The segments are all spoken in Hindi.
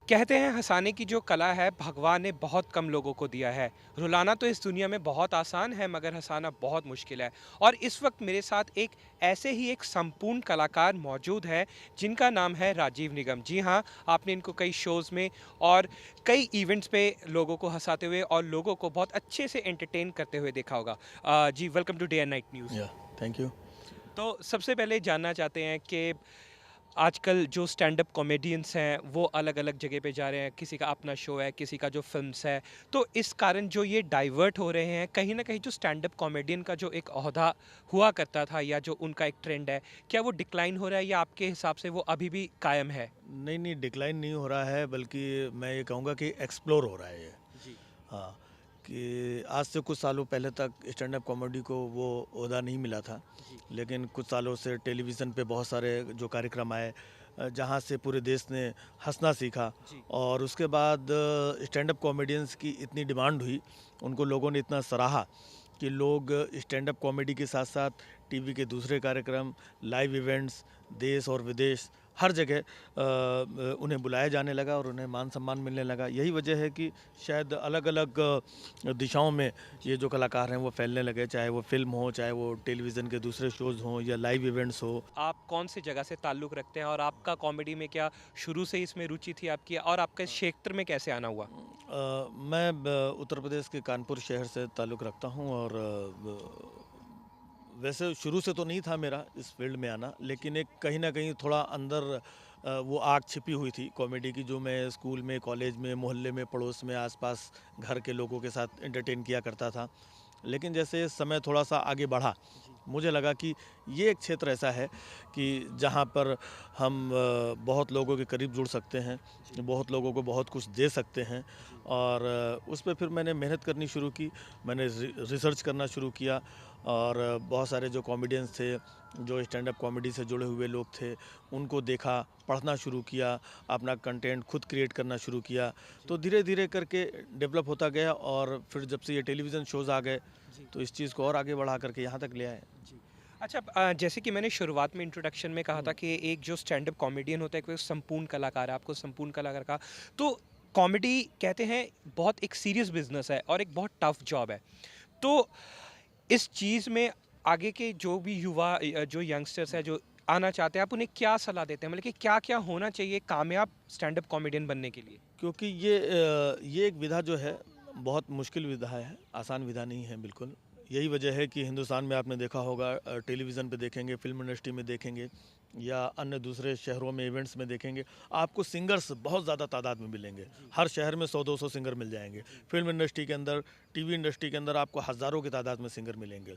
कहते हैं हँसाने की जो कला है भगवान ने बहुत कम लोगों को दिया है। रुलाना तो इस दुनिया में बहुत आसान है मगर हँसाना बहुत मुश्किल है। और इस वक्त मेरे साथ एक ऐसे ही एक संपूर्ण कलाकार मौजूद है जिनका नाम है राजीव निगम। जी हाँ, आपने इनको कई शोज़ में और कई इवेंट्स पे लोगों को हँसाते हुए और लोगों को बहुत अच्छे से एंटरटेन करते हुए देखा होगा। जी welcome to Day and Night News. या थैंक यू। तो सबसे पहले जानना चाहते हैं कि आजकल जो स्टैंड अप कॉमेडियंस हैं वो अलग-अलग जगह पे जा रहे हैं, किसी का अपना शो है, किसी का जो फ़िल्म्स है। तो इस कारण जो ये डाइवर्ट हो रहे हैं, कहीं न कहीं जो स्टैंड अप कॉमेडियन का जो एक ओहदा हुआ करता था या जो उनका एक ट्रेंड है, क्या वो डिक्लाइन हो रहा है या आपके हिसाब से वो अभी भी कायम है? नहीं, डिक्लाइन नहीं हो रहा है, बल्कि मैं ये कहूँगा कि एक्सप्लोर हो रहा है ये। जी, हाँ, कि आज से कुछ सालों पहले तक स्टैंड अप कॉमेडी को वो ओहदा नहीं मिला था। जी, लेकिन कुछ सालों से टेलीविज़न पे बहुत सारे जो कार्यक्रम आए, जहाँ से पूरे देश ने हँसना सीखा। जी, और उसके बाद स्टैंड अप कॉमेडियंस की इतनी डिमांड हुई, उनको लोगों ने इतना सराहा कि लोग स्टैंड अप कॉमेडी के साथ-साथ टीवी के दूसरे कार्यक्रम, लाइव इवेंट्स, देश और विदेश हर जगह उन्हें बुलाया जाने लगा और उन्हें मान-सम्मान मिलने लगा। यही वजह है कि शायद अलग-अलग दिशाओं में जी। ये जो कलाकार हैं वो फैलने लगे, चाहे वो फ़िल्म हो, चाहे वो टेलीविज़न के दूसरे शोज़ हों या लाइव इवेंट्स हो। आप कौन-सी जगह से ताल्लुक़ रखते हैं और आपका कॉमेडी में क्या शुरू से ही इसमें रुचि थी आपकी और आपका इस क्षेत्र में कैसे आना हुआ? मैं उत्तर प्रदेश के कानपुर शहर से ताल्लुक़ रखता हूँ और वैसे शुरू से तो नहीं था मेरा इस फील्ड में आना, लेकिन एक कहीं न कहीं थोड़ा अंदर वो आग छिपी हुई थी कॉमेडी की, जो मैं स्कूल में, कॉलेज में, मोहल्ले में, पड़ोस में, आस-पास घर के लोगों के साथ एंटरटेन किया करता था। लेकिन जैसे समय थोड़ा-सा आगे बढ़ा, जी, मुझे लगा कि ये एक क्षेत्र ऐसा है कि जहाँ पर हम बहुत लोगों के करीब जुड़ सकते हैं, जी, बहुत लोगों को बहुत कुछ दे सकते हैं। जी, और उस पे फिर मैंने मेहनत करनी शुरू की, मैंने रिसर्च करना शुरू किया। और बहुत सारे जो कॉमेडियंस थे, जो स्टैंड अप कॉमेडी से जुड़े हुए लोग थे, उनको देखा, पढ़ना शुरू किया, अपना कंटेंट खुद क्रिएट करना शुरू किया। जी, तो धीरे-धीरे करके डेवलप होता गया और फिर जब से ये टेलीविज़न शोज़ आ गए, जी। तो इस चीज़ को और आगे बढ़ा करके यहाँ तक ले आए। जी। अच्छा जैसे कि मैंने शुरुआत में इंट्रोडक्शन में कहा था हुँ। कि एक जो स्टैंड अप कॉमेडियन होता है, कोई संपूर्ण कलाकार है, आपको संपूर्ण कलाकार कहा। तो कॉमेडी कहते हैं बहुत एक सीरियस बिज़नेस है और एक बहुत टफ जॉब है। तो इस चीज़ में आगे के जो भी युवा जो यंगस्टर्स हैं, जो आना चाहते हैं, आप उन्हें क्या सलाह देते हैं? मतलब कि क्या-क्या होना चाहिए कामयाब स्टैंड अप कॉमेडियन बनने के लिए? क्योंकि ये एक विधा जो है, बहुत मुश्किल विधा है, आसान विधा नहीं है बिल्कुल। यही वजह है कि हिंदुस्तान में आपने देखा होगा, टेलीविज़न पे देखेंगे, फ़िल्म इंडस्ट्री में देखेंगे या अन्य दूसरे शहरों में इवेंट्स में देखेंगे, आपको सिंगर्स बहुत ज़्यादा तादाद में मिलेंगे। जी, हर शहर में 100-200 सिंगर मिल जाएँगे। जी, फ़िल्म इंडस्ट्री के अंदर, टीवी इंडस्ट्री के अंदर आपको हज़ारों की तादाद में सिंगर मिलेंगे।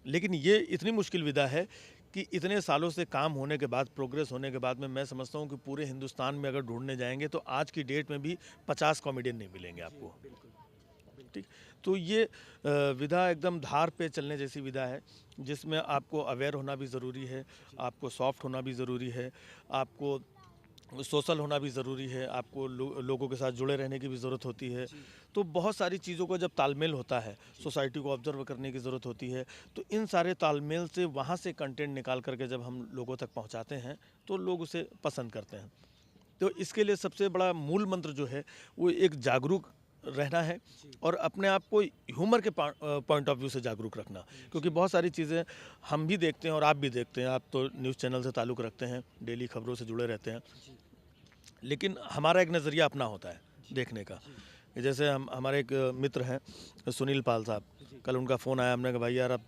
लेकिन ये इतनी मुश्किल विधा है कि इतने सालों से काम होने के बाद, प्रोग्रेस होने के बाद में मैं समझता हूँ कि पूरे हिंदुस्तान में अगर ढूँढने जाएँगे तो आज की डेट में भी 50 कॉमेडियन नहीं मिलेंगे जी, आपको। बिल्कुल, बिल्कुल। ठीक? तो ये विधा एकदम धार पे चलने जैसी विधा है, जिसमें आपको अवेयर होना भी ज़रूरी है, जी, आपको सॉफ्ट होना भी ज़रूरी है, आपको सोशल होना भी ज़रूरी है, आपको लोगों के साथ जुड़े रहने की भी ज़रूरत होती है। जी, तो बहुत सारी चीज़ों का जब तालमेल होता है, जी, सोसाइटी को ऑब्ज़र्व करने की ज़रूरत होती है, तो इन सारे तालमेल से वहाँ से कंटेंट निकाल कर के जब हम लोगों तक पहुँचाते हैं, तो लोग उसे पसंद करते हैं। तो इसके लिए सबसे बड़ा मूल मंत्र जो है, वो एक जागरूक रहना है जी, और अपने आप को ह्यूमर के पॉइंट ऑफ व्यू से जागरूक रखना। क्योंकि जी, बहुत सारी चीज़ें हम भी देखते हैं और आप भी देखते हैं, आप तो न्यूज़ चैनल से ताल्लुक़ रखते हैं, डेली खबरों से जुड़े रहते हैं। जी, लेकिन हमारा एक नज़रिया अपना होता है जी, देखने का। जी, जैसे हम हमारे एक मित्र हैं, सुनील पाल साहब, जी, कल उनका फ़ोन आया, हमने कहा भाई यार अब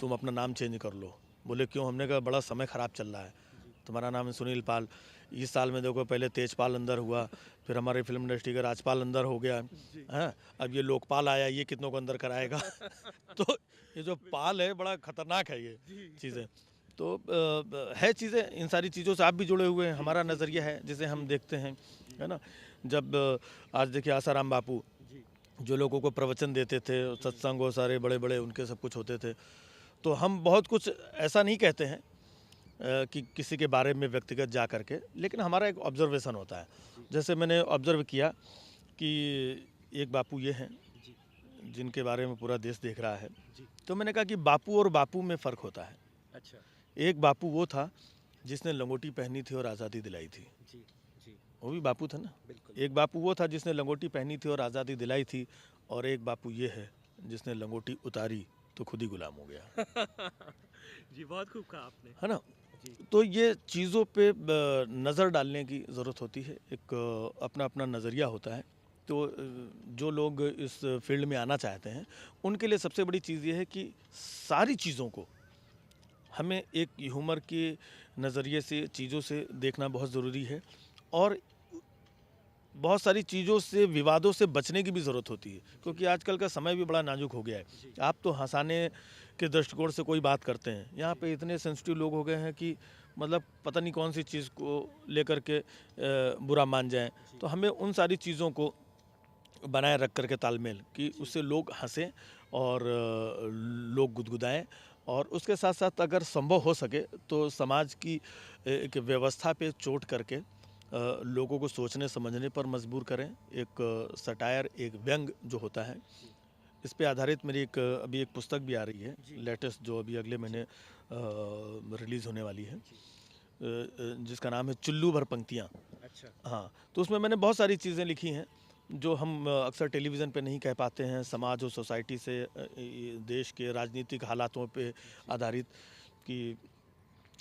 तुम अपना नाम चेंज कर लो। बोले क्यों? हमने कहा बड़ा समय ख़राब चल रहा है, जी, तुम्हारा नाम है सुनील पाल। इस साल में देखो पहले तेजपाल अंदर हुआ, फिर हमारी फ़िल्म इंडस्ट्री का राजपाल अंदर हो गया, जी। हैं? अब ये लोकपाल आया, ये कितनों को अंदर कराएगा? तो ये जो बिल्कुल। पाल है बड़ा खतरनाक है ये जी, चीज़ें। तो है चीज़ें, इन सारी चीज़ों से आप भी जुड़े हुए हैं, जी, हमारा जी, नज़रिया जी, है जिसे हम जी, देखते हैं, जी, है ना? जब आज देखिए आसाराम बापू जी, जो लोगों को प्रवचन देते थे, जी, सत्संग वो सारे बड़े-बड़े उनके सब कुछ होते थे। तो हम बहुत कुछ ऐसा नहीं कहते हैं कि किसी के बारे में व्यक्तिगत जा कर के, लेकिन हमारा एक ऑब्ज़र्वेशन होता है। जी, जैसे मैंने ऑब्ज़र्व किया कि एक बापू ये हैं, जी, जिनके बारे में पूरा देश देख रहा है। जी। तो मैंने कहा कि बापू और बापू में फ़र्क होता है। अच्छा। एक बापू वो था जिसने लंगोटी पहनी थी और आज़ादी दिलाई थी। जी, जी, वो भी बापू था ना। बिल्कुल। एक बापू वो था जिसने लंगोटी पहनी थी और आज़ादी दिलाई थी, और एक बापू ये है जिसने लंगोटी उतारी तो खुद ही गुलाम हो गया। जी, बहुत खूब कहा आपने। है ना? जी। तो ये चीज़ों पे नज़र डालने की ज़रूरत होती है। एक अपना-अपना नज़रिया होता है। तो जो लोग इस फ़ील्ड में आना चाहते हैं, उनके लिए सबसे बड़ी चीज़ ये है कि सारी चीज़ों को हमें एक ह्यूमर के नज़रिए से, चीज़ों से देखना बहुत ज़रूरी है, और बहुत सारी चीज़ों से, विवादों से बचने की भी ज़रूरत होती है, क्योंकि आजकल का समय भी बड़ा नाजुक हो गया है। आप तो हँसाने के दृष्टिकोण से कोई बात करते हैं, यहाँ पे इतने सेंसिटिव लोग हो गए हैं कि मतलब पता नहीं कौन सी चीज़ को लेकर के बुरा मान जाएं। तो हमें उन सारी चीज़ों को बनाए रख कर के तालमेल कि उससे लोग हंसें और लोग गुदगुदाएं, और उसके साथ साथ अगर संभव हो सके तो समाज की एक व्यवस्था पे चोट करके लोगों को सोचने समझने पर मजबूर करें। एक सटायर, एक व्यंग जो होता है, इस पे आधारित मेरी एक अभी एक पुस्तक भी आ रही है लेटेस्ट, जो अभी अगले महीने रिलीज़ होने वाली है, जिसका नाम है चुल्लू भर पंक्तियाँ। अच्छा। हाँ, तो उसमें मैंने बहुत सारी चीज़ें लिखी हैं जो हम अक्सर टेलीविज़न पे नहीं कह पाते हैं, समाज और सोसाइटी से देश के राजनीतिक हालातों पे आधारित, कि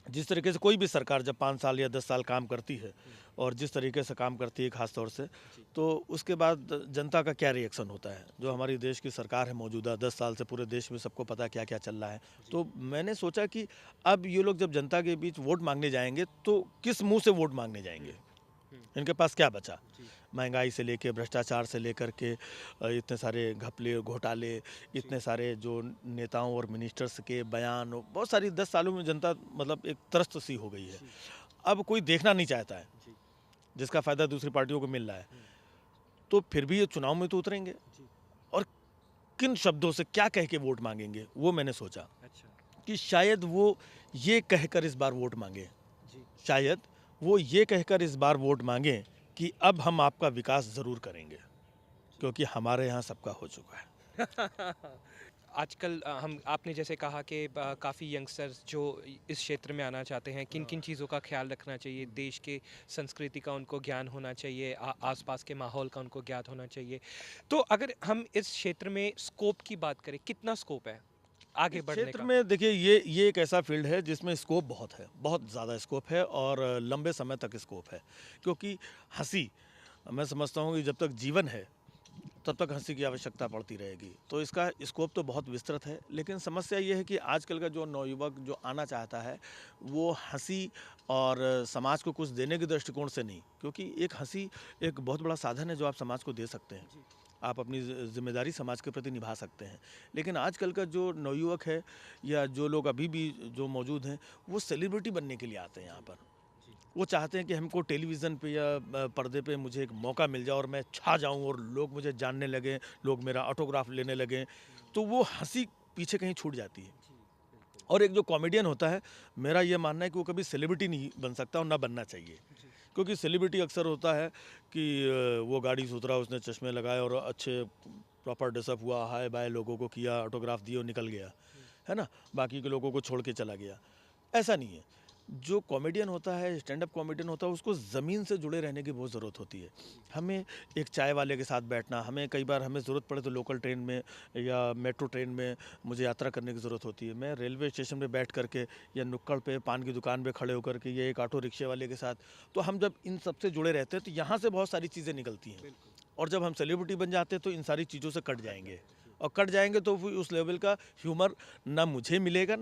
जिस तरीके से कोई भी सरकार जब 5 साल या 10 साल काम करती है, और जिस तरीके से काम करती है ख़ास तौर से, तो उसके बाद जनता का क्या रिएक्शन होता है। जो हमारी देश की सरकार है मौजूदा 10 साल से, पूरे देश में सबको पता है क्या-क्या चल रहा है। तो मैंने सोचा कि अब ये लोग जब जनता के बीच वोट माँगने जाएँगे, तो किस मुँह से वोट माँगने जाएँगे? इनके पास क्या बचा? महंगाई से लेके, भ्रष्टाचार से लेकर के इतने सारे घपले, घोटाले, इतने सारे जो नेताओं और मिनिस्टर्स के बयान, बहुत सारी 10 सालों में जनता मतलब एक त्रस्त सी हो गई है। अब कोई देखना नहीं चाहता है, जिसका फ़ायदा दूसरी पार्टियों को मिल रहा है। तो फिर भी ये चुनाव में तो उतरेंगे, और किन शब्दों से क्या कह के वोट माँगेंगे, वो मैंने सोचा अच्छा। कि शायद वो ये कहकर इस बार वोट माँगे। शायद वो ये कहकर इस बार वोट माँगे कि अब हम आपका विकास ज़रूर करेंगे, क्योंकि हमारे यहाँ सबका हो चुका है। आजकल हम आपने जैसे कहा कि काफ़ी यंगस्टर्स जो इस क्षेत्र में आना चाहते हैं, किन-किन चीज़ों का ख़्याल रखना चाहिए, देश के संस्कृति का उनको ज्ञान होना चाहिए, आस-पास के माहौल का उनको ज्ञात होना चाहिए। तो अगर हम इस क्षेत्र में स्कोप की बात करें, कितना स्कोप है आगे इस बढ़ने क्षेत्र का? में देखिए, ये एक ऐसा फील्ड है जिसमें स्कोप बहुत है, बहुत ज़्यादा स्कोप है, और लंबे समय तक स्कोप है, क्योंकि हँसी, मैं समझता हूँ कि जब तक जीवन है तब तक हँसी की आवश्यकता पड़ती रहेगी। तो इसका स्कोप तो बहुत विस्तृत है, लेकिन समस्या ये है कि आजकल का जो नवयुवक जो आना चाहता है, वो हँसी और समाज को कुछ देने के दृष्टिकोण से नहीं, क्योंकि एक हँसी एक बहुत बड़ा साधन है जो आप समाज को दे सकते हैं। आप अपनी ज़िम्मेदारी समाज के प्रति निभा सकते हैं। लेकिन आजकल का जो नवयुवक है, या जो लोग अभी भी जो मौजूद हैं, वो सेलिब्रिटी बनने के लिए आते हैं यहाँ पर। वो चाहते हैं कि हमको टेलीविज़न पे या पर्दे पे मुझे एक मौका मिल जाए और मैं छा जाऊँ और लोग मुझे जानने लगें, लोग मेरा ऑटोग्राफ लेने लगें, तो वो हँसी पीछे कहीं छूट जाती है। और एक जो कॉमेडियन होता है, मेरा ये मानना है कि वो कभी सेलिब्रिटी नहीं बन सकता और ना बनना चाहिए। क्योंकि सेलिब्रिटी अक्सर होता है कि वो गाड़ी से उतरा, उसने चश्मे लगाए और अच्छे प्रॉपर ड्रेसअप हुआ, हाय-बाय लोगों को किया, ऑटोग्राफ दिए और निकल गया, है ना? बाकी के लोगों को छोड़ के चला गया। ऐसा नहीं है। जो कॉमेडियन होता है, स्टैंड अप कॉमेडियन होता है, उसको ज़मीन से जुड़े रहने की बहुत ज़रूरत होती है। हमें एक चाय वाले के साथ बैठना, हमें कई बार हमें ज़रूरत पड़े तो लोकल ट्रेन में या मेट्रो ट्रेन में मुझे यात्रा करने की ज़रूरत होती है। मैं रेलवे स्टेशन पे बैठ कर के, या नुक्कड़ पे पान की दुकान पे खड़े होकर के, या एक ऑटो रिक्शे वाले के साथ, तो हम जब इन सब से जुड़े रहते हैं तो यहाँ से बहुत सारी चीज़ें निकलती हैं। और जब हम सेलिब्रिटी बन जाते हैं तो इन सारी चीज़ों से कट जाएँगे, और कट जाएँगे तो फिर उस लेवल का ह्यूमर ना मुझे मिलेगा,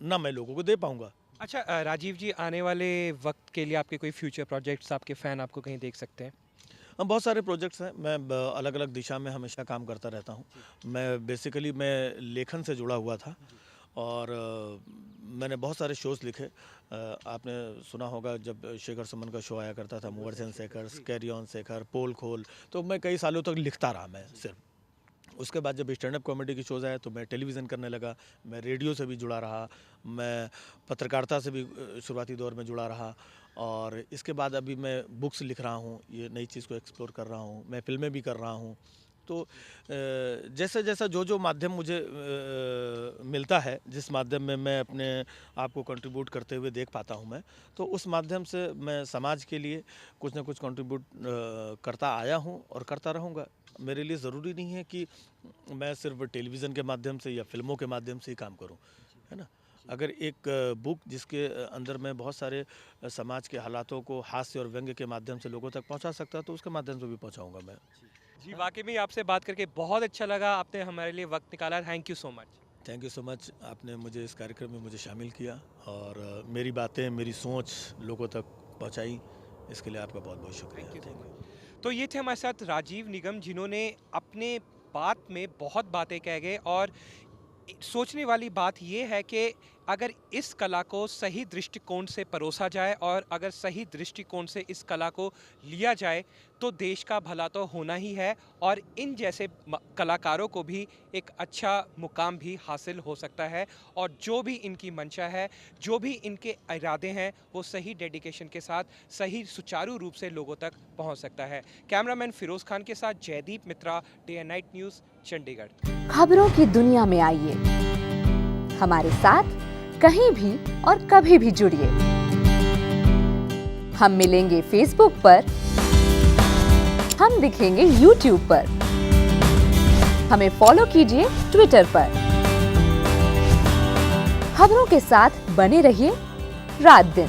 ना मैं लोगों को दे पाऊँगा। अच्छा, राजीव जी, आने वाले वक़्त के लिए आपके कोई फ्यूचर प्रोजेक्ट्स, आपके फ़ैन आपको कहीं देख सकते हैं? बहुत सारे प्रोजेक्ट्स हैं। मैं अलग-अलग दिशा में हमेशा काम करता रहता हूँ। मैं लेखन से जुड़ा हुआ था, और मैंने बहुत सारे शोज़ लिखे। आपने सुना होगा जब शेखर सुमन का शो आया करता था, Movers and Shekhars, carry on Shekhar, Pol Khol, तो मैं कई सालों तक लिखता रहा मैं सिर्फ़। उसके बाद जब स्टैंड अप कॉमेडी के शोज़ आए तो मैं टेलीविज़न करने लगा, मैं रेडियो से भी जुड़ा रहा, मैं पत्रकारिता से भी शुरुआती दौर में जुड़ा रहा, और इसके बाद अभी मैं बुक्स लिख रहा हूँ, ये नई चीज़ को एक्सप्लोर कर रहा हूँ, मैं फ़िल्में भी कर रहा हूँ। तो जैसे जैसा जो माध्यम मुझे मिलता है, जिस माध्यम में मैं अपने आप को कंट्रीब्यूट करते हुए देख पाता हूँ मैं, तो उस माध्यम से मैं समाज के लिए कुछ ना कुछ कंट्रीब्यूट करता आया हूँ और करता रहूँगा। मेरे लिए ज़रूरी नहीं है कि मैं सिर्फ टेलीविज़न के माध्यम से या फिल्मों के माध्यम से ही काम करूँ, है ना? अगर एक बुक जिसके अंदर मैं बहुत सारे समाज के हालातों को हास्य और व्यंग्य के माध्यम से लोगों तक पहुंचा सकता, तो उसके माध्यम से भी पहुंचाऊंगा मैं। जी, वाक़ई में आपसे बात करके बहुत अच्छा लगा। आपने हमारे लिए वक़्त निकाला। Thank you so much. Thank you so much, आपने मुझे इस कार्यक्रम में मुझे शामिल किया और मेरी बातें, मेरी सोच लोगों तक पहुंचाई, इसके लिए आपका बहुत बहुत शुक्रिया। Thank you so thank you. Much. तो ये थे हमारे साथ राजीव निगम, जिन्होंने अपने बात में बहुत बातें कह गए। और सोचने वाली बात ये है कि अगर इस कला को सही दृष्टिकोण से परोसा जाए और अगर सही दृष्टिकोण से इस कला को लिया जाए तो देश का भला तो होना ही है, और इन जैसे कलाकारों को भी एक अच्छा मुकाम भी हासिल हो सकता है। और जो भी इनकी मंशा है, जो भी इनके इरादे हैं, वो सही डेडिकेशन के साथ सही सुचारू रूप से लोगों तक पहुंच सकता है। कैमरामैन फिरोज खान के साथ Jaideep Mitra, Day and Night News, Chandigarh. खबरों की दुनिया में आइए, हमारे साथ कहीं भी और कभी भी जुड़िए। हम मिलेंगे फेसबुक पर, हम दिखेंगे यूट्यूब पर, हमें फॉलो कीजिए ट्विटर पर। खबरों के साथ बने रहिए रात दिन।